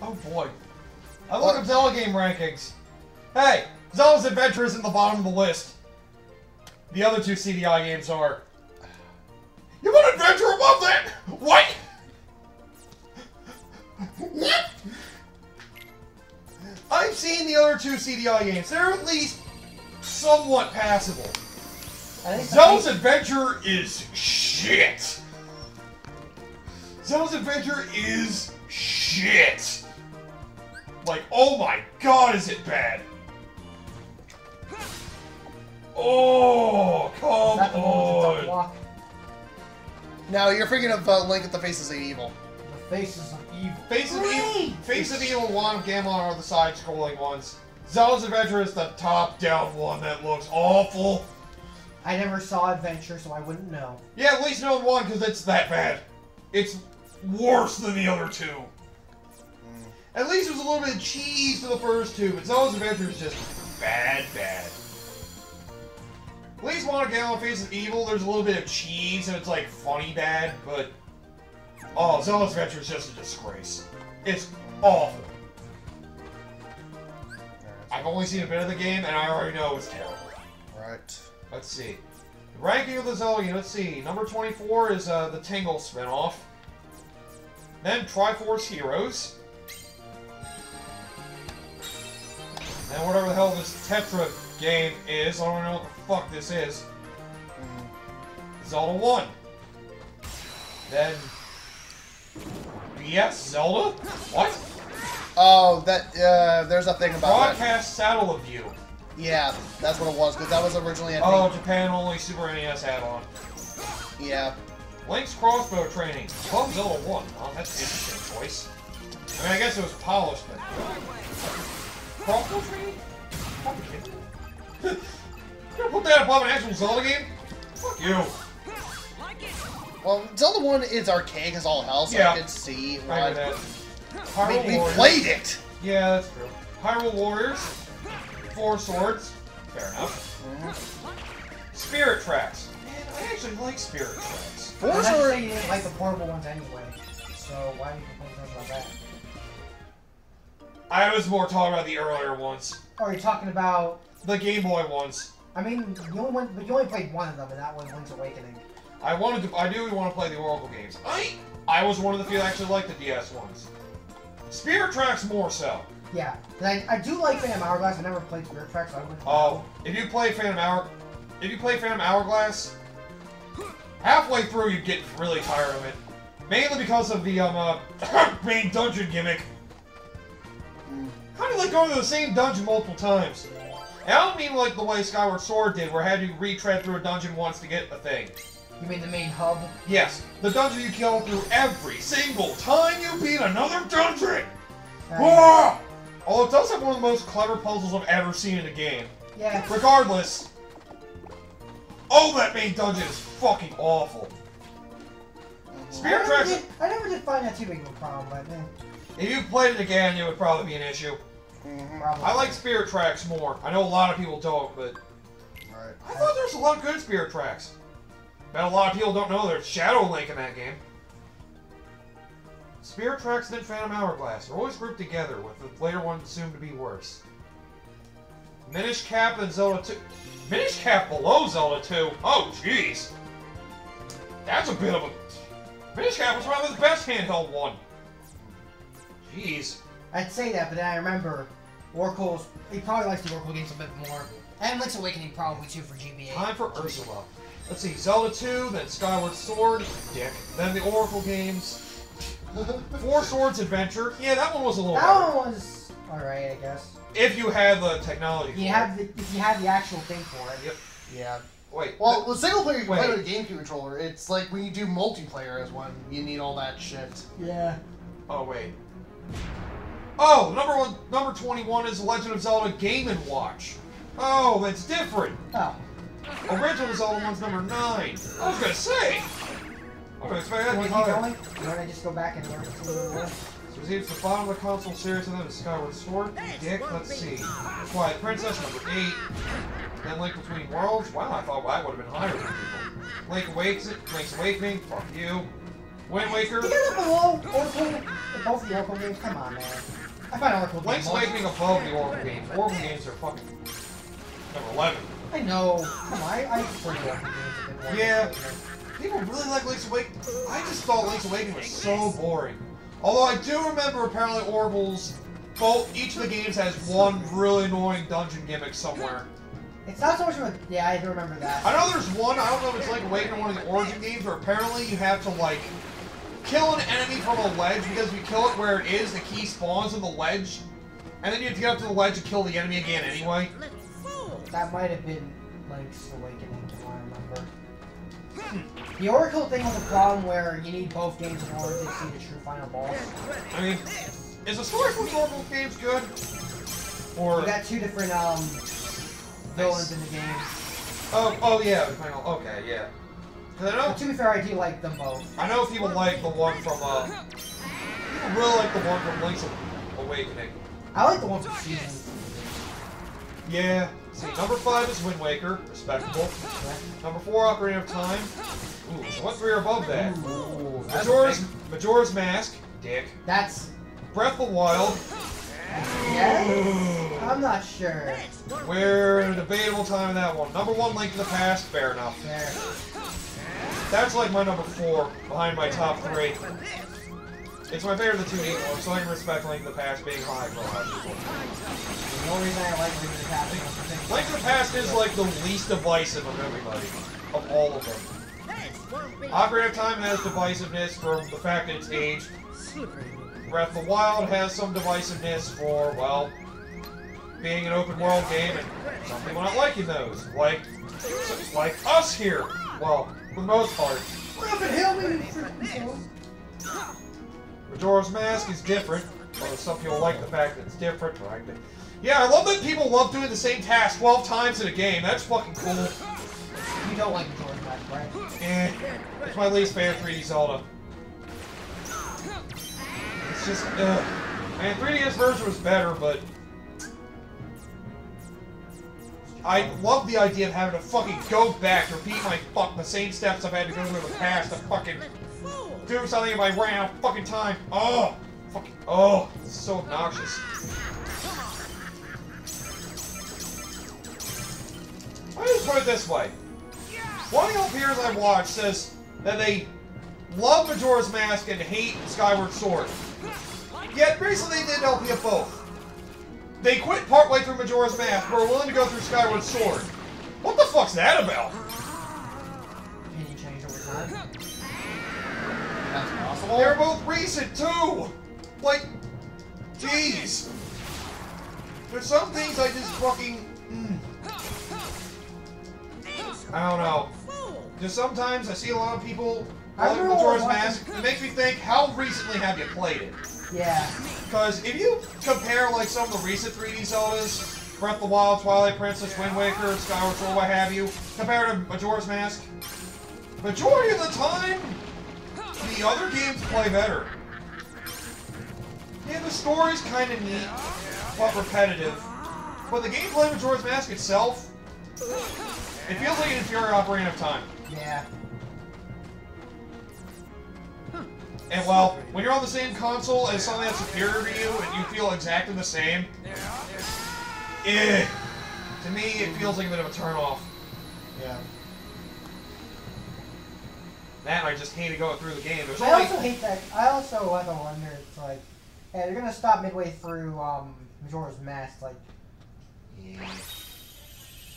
Oh boy. I look up Zelda game rankings. Hey, Zelda's Adventure isn't the bottom of the list. The other two CDI games are. You put Adventure above that? What? What? I've seen the other two CDI games. They're at least somewhat passable. Zelda's Adventure is shit. Zelda's Adventure is shit. Like, oh my god, is it bad? Oh, come on. No, you're thinking of Link at the Faces of Evil. The Faces of Evil. Face of Evil 1 and Gamelon are the side-scrolling ones. Zelda's Adventure is the top-down one that looks awful. I never saw Adventure, so I wouldn't know. Yeah, at least know one, because it's that bad. It's worse than the other two. At least there's a little bit of cheese to the first two, but Zelda's Adventure is just bad. At least one again Face of Evil, there's a little bit of cheese and it's like funny bad, but oh, Zelda's Adventure is just a disgrace. It's awful. I've only seen a bit of the game and I already know it's terrible. Right. Let's see. The ranking of the Zelda game, let's see. Number 24 is the Tingle spinoff. Then Triforce Heroes. And whatever the hell this Tetra game is, I don't know what the fuck this is. Zelda 1. Then... BS Zelda? What? Oh, that, there's a thing about Broadcast Satellite View. Yeah, that's what it was, because that was originally a Oh, Japan only Super NES add-on. Yeah. Link's Crossbow Training. Well, Zelda 1. Oh, that's an interesting choice. I mean, I guess it was polished, but... Crossbow Training? Fucking kidding me? You gonna put that above an actual Zelda game? Fuck you. Well, Zelda 1 is archaic as all hell, so I could see why. I mean, we played it! Yeah, that's true. Hyrule Warriors. 4 Swords. Fair enough. Spirit Tracks. Man, I actually like Spirit Tracks. 4 Swords. You didn't like the portable ones anyway, so why do you complain about that? I was more talking about the earlier ones. Oh, you're talking about the Game Boy ones. I mean, you only played one of them, and that was Link's Awakening. I do want to play the Oracle games. I was one of the few that actually liked the DS ones. Spirit Tracks more so. Yeah, I do like Phantom Hourglass. I never played Spirit Tracks, so I wouldn't. Oh, if you play Phantom Hourglass, halfway through you get really tired of it, mainly because of the main dungeon gimmick. How do you like going to the same dungeon multiple times? And I don't mean like the way Skyward Sword did, where had you retread through a dungeon once to get a thing. You mean the main hub? Yes, the dungeon you kill through every single time you beat another dungeon! Although it does have one of the most clever puzzles I've ever seen in a game. Yeah. Regardless, oh, that main dungeon is fucking awful. Spirit Tracks... I never did find that too big of a problem, but if you played it again, it would probably be an issue. I like Spirit Tracks more. I know a lot of people don't, but... I thought there was a lot of good Spirit Tracks. Bet a lot of people don't know there's Shadow Link in that game. Spirit Tracks and then Phantom Hourglass are always grouped together, with the later one assumed to be worse. Minish Cap and Zelda 2... Minish Cap below Zelda 2? Oh, jeez. That's a bit of a... Minish Cap was probably the best handheld one. Jeez. I'd say that, but then I remember Oracle's... He probably likes the Oracle games a bit more. And Link's Awakening probably too for GBA. Time for Ursula. Let's see, Zelda 2, then Skyward Sword, dick, then the Oracle games, 4 Swords Adventure. Yeah, that one was a little better. That one was alright, I guess. If you had the technology for it. If you had the actual thing for it. Yep. Yeah. Wait. Well, with single player, you can play with a GameCube controller. It's like when you do multiplayer as one, you need all that shit. Yeah. Oh, wait. Oh, number 21 is Legend of Zelda Game & Watch. Oh, that's different. Oh. Original Zelda one's number 9. I was gonna say. I was expecting that to be higher. higher. You want to just go back and learn it? So it's the bottom of the console series, and then the Skyward Sword. Dick, let's see. Twilight Princess, number 8. Then Link Between Worlds. Wow, I thought that would have been higher for people. Link's Awakening, fuck you. Wind Waker. You get it below Oracle, both the Oracle games? Come on, man. I find Oracle games. Link's Awakening above the Oracle games. Oracle games are fucking number 11. I know. Come on, I prefer the Oracle games a bit more. Yeah. People really like Link's Awakening. I just thought Link's Awakening was so boring. Although I do remember apparently Oracle's each of the games has one really annoying dungeon gimmick somewhere. It's not so much of a... Yeah, I do remember that. I know there's one, I don't know if it's Link's Awakening or one of the Origin games, where apparently you have to, like, kill an enemy from a ledge, because if you kill it where it is, the key spawns on the ledge, and then you have to get up to the ledge to kill the enemy again anyway. That might have been Link's Awakening, if I remember. The Oracle thing was a problem where you need both games in order to see the true final boss. I mean, is the story from the Oracle games good? Or... You got two different, villains in the game. Oh yeah, the final, okay, yeah. Cause I know, But to be fair, I do like them both. I know people like the one from, people really like the one from Link's Awakening. I like the one from Seasons. Yeah. See, number 5 is Wind Waker, respectable. Number 4, Ocarina of Time. Ooh, so what 3 are above that? Ooh, Majora's Mask, dick. That's... Breath of the Wild. Yes? I'm not sure. We're in a debatable time in that one. Number 1, Link to the Past, fair enough. There. That's like my number 4, behind my top 3. It's my favorite of the 2D ones, so I can respect Link to the Past being high for a lot of people. The only reason I like Link to the Past is because Link to the Past is like the least divisive of everybody. Of all of them. Ocarina of Time has divisiveness from the fact that it's aged. Breath of the Wild has some divisiveness for, well, being an open world game and some people not liking those. Like us here. Well, for the most part. Majora's Mask is different, although some people like the fact that it's different. Right? Yeah, I love that people love doing the same task 12 times in a game. That's fucking cool. you don't like Majora's Mask, right? Eh, it's my least favorite 3D Zelda. It's just, man, 3DS version was better, but I love the idea of having to fucking go back, repeat the same steps I've had to go through in the past to fucking do something if I ran out of fucking time. Oh, fucking, oh, it's so obnoxious. Let me just put it this way. One of the old peers I watched says that they love Majora's Mask and hate Skyward Sword. Yet recently they did LP of both. They quit partway through Majora's Mask, but are willing to go through Skyward Sword. What the fuck's that about? Can you change over time? That's possible. They're both recent too! Like, jeez. There's some things I just fucking... I don't know. Just sometimes I see a lot of people like Majora's Mask. It makes me think, how recently have you played it? Yeah. Because if you compare like some of the recent 3D Zeldas, Breath of the Wild, Twilight Princess, Wind Waker, Skyward Sword, what have you, compared to Majora's Mask, majority of the time, the other games play better. Yeah, the story's kind of neat, but repetitive. But the gameplay of Majora's Mask itself, it feels like an inferior Ocarina of Time. Yeah. And well, when you're on the same console as something that's superior to you and you feel exactly the same, to me it feels like a bit of a turn-off. Yeah. That and I just hate to go through the game. There's I only... also hate that. I also have to wonder, it's like, hey, they're gonna stop midway through Majora's Mask, like.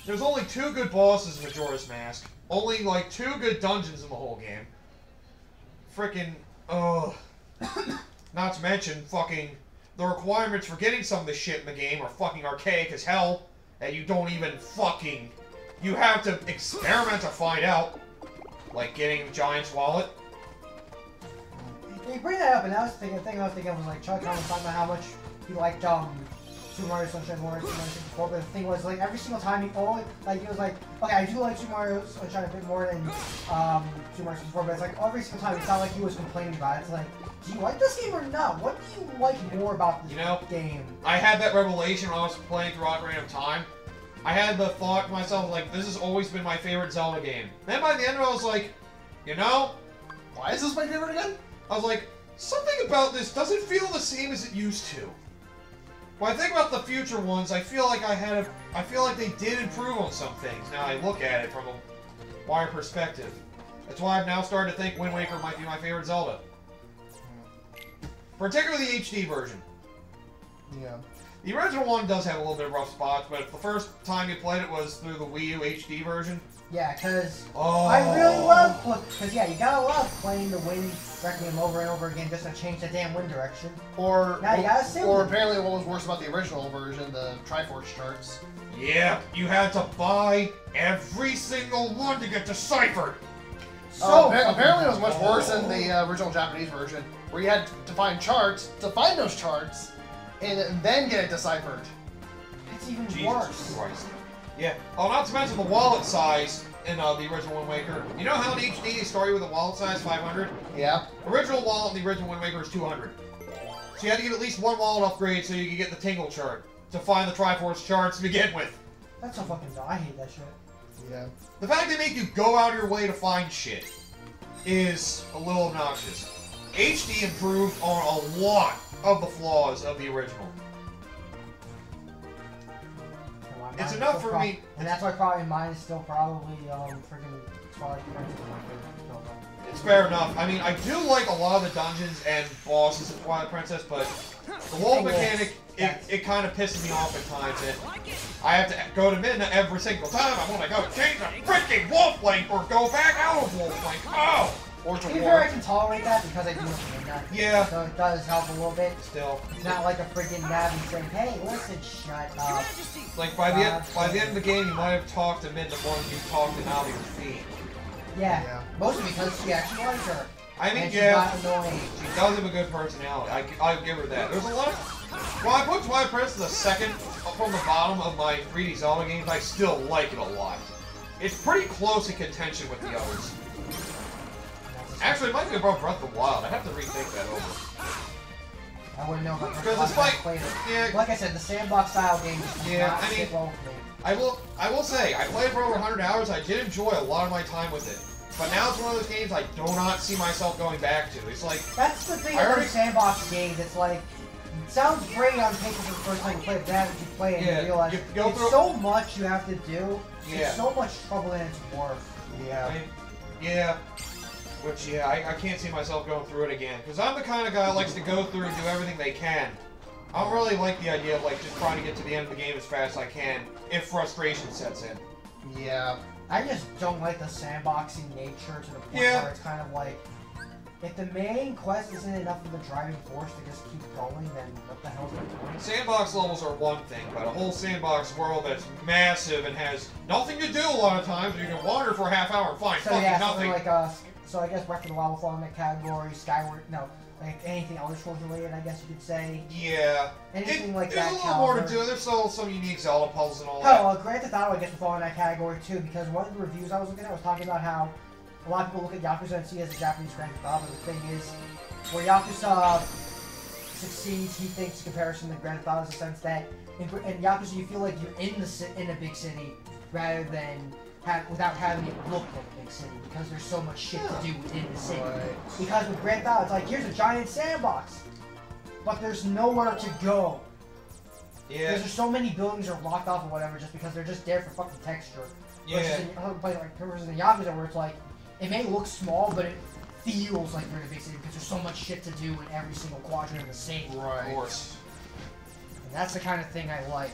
There's only 2 good bosses in Majora's Mask. Only like 2 good dungeons in the whole game. Frickin', not to mention, fucking, the requirements for getting some of this shit in the game are fucking archaic as hell, and you don't even fucking, you have to experiment to find out. Like getting the Giant's Wallet. You bring that up, and I was thinking, the thing I was thinking was like, Chuck was talking about how much he liked, Super Mario Sunshine more than Super Mario 64, but the thing was, like, every single time he only, like, he was like, okay, I do like Super Mario Sunshine a bit more than, Super Mario 64, but it's like, every single time it's not like he was complaining about it. It's like, do you like this game or not? What do you like more about this game? I had that revelation when I was playing through Ocarina of Time. I had the thought to myself, like, this has always been my favorite Zelda game. Then by the end of it, I was like, you know, why is this my favorite again? I was like, something about this doesn't feel the same as it used to. When I think about the future ones, I feel like I feel like they did improve on some things. Now I look at it from a wider perspective. That's why I've now started to think Wind Waker might be my favorite Zelda. Particularly the HD version. Yeah. The original one does have a little bit of rough spots, but the first time you played it was through the Wii U HD version. Yeah, because I really love, because yeah, you gotta love playing the Wind Requiem over and over again just to change the damn wind direction. Or now you gotta sing or it. apparently what was worse about the original version, the Triforce charts. Yeah, you had to buy every single one to get deciphered. So apparently it was much worse in the original Japanese version, where you had to find charts to find those charts, and then get it deciphered. It's even Jesus worse. Christ. Yeah. Oh, not to mention the wallet size in the original Wind Waker. You know how in HD they start you with a wallet size 500? Yeah. Original wallet in the original Wind Waker is 200. So you had to get at least one wallet upgrade so you could get the Tingle chart to find the Triforce charts to begin with. That's so fucking dumb. I hate that shit. Yeah. The fact they make you go out of your way to find shit is a little obnoxious. HD improved on a lot of the flaws of the original. It's enough for me. And that's why probably mine is still probably freaking Twilight Princess. It's fair enough. I mean, I do like a lot of the dungeons and bosses in Twilight Princess, but the wolf mechanic, it kind of pisses me off at times. And I have to go to midnight every single time. I want to go change the freaking wolf link or go back out of wolf link. Oh! Or to To be fair, I can tolerate that because I do it at midnight. Yeah. So it does help a little bit. Still. It's not like a freaking Navi saying, hey, listen, shut up. Like, by the end of the game, you might have talked to Midna more than you talked to Navi or Fiend. Yeah. Mostly because she actually likes her. I mean, and yeah. she's not annoying. She does have a good personality. I'll give her that. There's a lot of... Well, I put Twilight Princess as second from the bottom of my 3D Zelda games. I still like it a lot. It's pretty close in contention with the others. Actually, it might be above Breath of the Wild. I have to rethink that over. I wouldn't know about Because it's like... Yeah, like I said, the sandbox style game just does not sit well with me. I will say, I played for over 100 hours. I did enjoy a lot of my time with it. But now it's one of those games I do not see myself going back to. It's like... That's the thing about sandbox games. It's like... It sounds great on paper for the first time you play it, but after you play it, you realize it's so much you have to do. Yeah. It's so much trouble than it's worth. Yeah. I mean, yeah. Which, yeah, I can't see myself going through it again. Because I'm the kind of guy that likes to go through and do everything they can. I don't really like the idea of, like, just trying to get to the end of the game as fast as I can, if frustration sets in. Yeah. I just don't like the sandboxing nature to the point where it's kind of like, if the main quest isn't enough of the driving force to just keep going, then what the hell's the point? Sandbox levels are one thing, but a whole sandbox world that's massive and has nothing to do a lot of times, you can wander for a half hour and find fucking nothing. Like, so I guess Breath of the Wild will fall in that category, like anything Elder Scrolls related, I guess you could say. Yeah. Anything like that. There's a little more to do. There's still some unique Zelda puzzles and all that. Well, Grand Theft Auto, I guess, would fall in that category too, because one of the reviews I was looking at was talking about how a lot of people look at Yakuza and see it as a Japanese Grand Theft Auto. The thing is, where Yakuza succeeds, he thinks, in comparison to Grand Theft Auto, in the sense that in Yakuza you feel like you're in a big city rather than without having it look like a big city, because there's so much shit to do within the city. Right. Because with Grand Theft Auto, it's like, here's a giant sandbox, but there's nowhere to go. Yeah. Because there's so many buildings are locked off or whatever, just because they're just there for fucking texture. Yeah. Versus in Yakuza, where it's like, it may look small, but it feels like you're in a big city because there's so much shit to do in every single quadrant of the city. Right. Of course. And that's the kind of thing I like.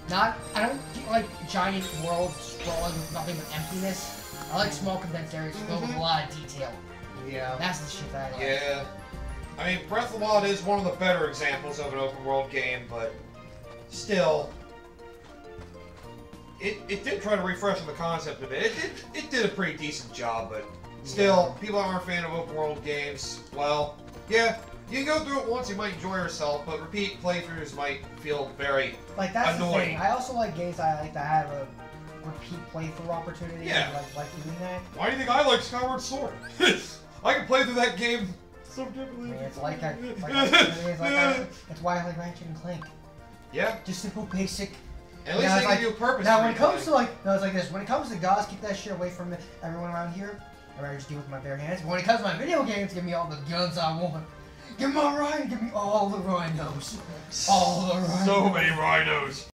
I don't like giant worlds sprawling with nothing but emptiness. I like small condensed areas filled with a lot of detail. Yeah. That's the shit that I like. Yeah. I mean, Breath of the Wild is one of the better examples of an open world game, but still, it did try to refresh the concept a bit. It did a pretty decent job, but still, people aren't a fan of open world games. Well, yeah. You can go through it once, you might enjoy yourself, but repeat playthroughs might feel very that's annoying. The thing. I also like games I like that have a repeat playthrough opportunity. Yeah. Like doing that. Why do you think I like Skyward Sword? I can play through that game so differently. I mean, it's like it's why I like Ratchet and Clank. Yeah. Just simple, basic. At least they give you a purpose. Now, when it comes to when it comes to gods, keep that shit away from everyone around here. I'd rather just deal with my bare hands. But when it comes to my video games, give me all the guns I want. Give me all the rhinos. All the rhinos. So many rhinos.